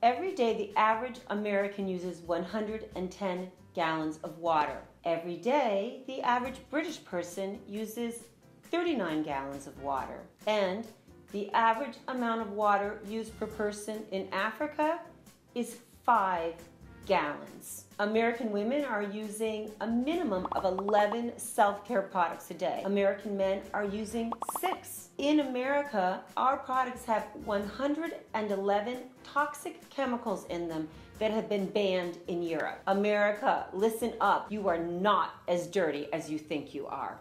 Every day, the average American uses 110 gallons of water. Every day, the average British person uses 39 gallons of water. And the average amount of water used per person in Africa is 5 gallons. American women are using a minimum of 11 self-care products a day. American men are using 6. In America, our products have 111 toxic chemicals in them that have been banned in Europe. America, listen up. You are not as dirty as you think you are.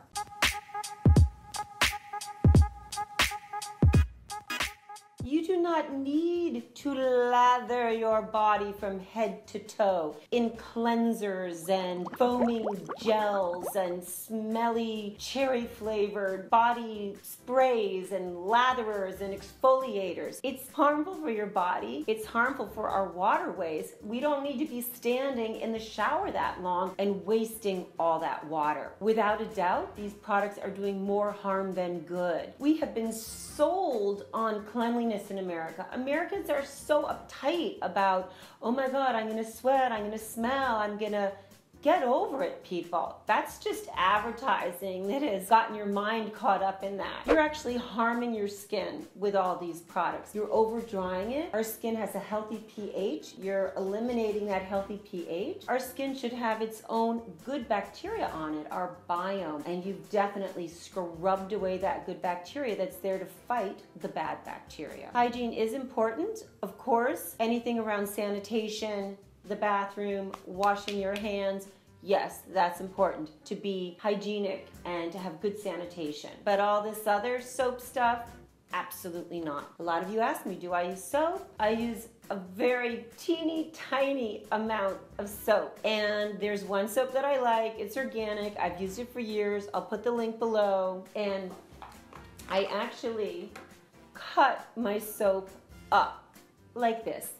You do not need to lather your body from head to toe in cleansers and foaming gels and smelly cherry-flavored body sprays and latherers and exfoliators. It's harmful for your body. It's harmful for our waterways. We don't need to be standing in the shower that long and wasting all that water. Without a doubt, these products are doing more harm than good. We have been sold on cleanliness in America. Americans are so uptight about, oh my God, I'm gonna sweat, I'm gonna smell, I'm gonna get over it, people. That's just advertising that has gotten your mind caught up in that. You're actually harming your skin with all these products. You're over drying it. Our skin has a healthy pH. You're eliminating that healthy pH. Our skin should have its own good bacteria on it, our biome, and you've definitely scrubbed away that good bacteria that's there to fight the bad bacteria. Hygiene is important, of course. Anything around sanitation, the bathroom, washing your hands, yes, that's important to be hygienic and to have good sanitation. But all this other soap stuff, absolutely not. A lot of you ask me, do I use soap? I use a very teeny tiny amount of soap. And there's one soap that I like, it's organic, I've used it for years, I'll put the link below. And I actually cut my soap up like this.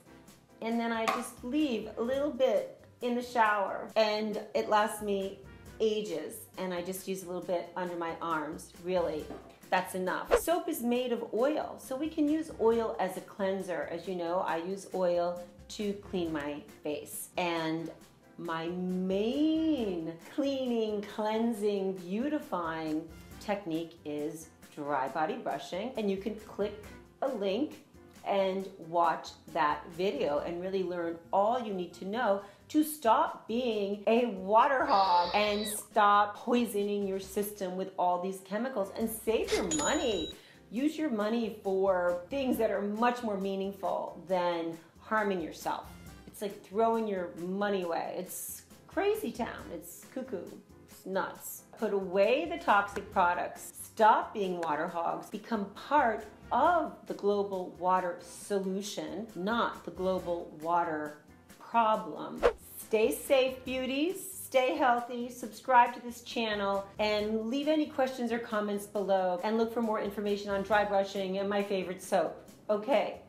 And then I just leave a little bit in the shower and it lasts me ages, and I just use a little bit under my arms. Really, that's enough. Soap is made of oil, so we can use oil as a cleanser. As you know, I use oil to clean my face, and my main cleaning, cleansing, beautifying technique is dry body brushing, and you can click a link and watch that video and really learn all you need to know to stop being a water hog and stop poisoning your system with all these chemicals and save your money. Use your money for things that are much more meaningful than harming yourself. It's like throwing your money away. It's crazy town. It's cuckoo. It's nuts. Put away the toxic products. Stop being water hogs. Become part of the global water solution, not the global water problem. Stay safe, beauties. Stay healthy. Subscribe to this channel and leave any questions or comments below, and look for more information on dry brushing and my favorite soap. Okay.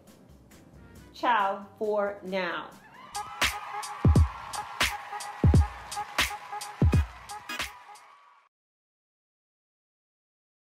Ciao for now.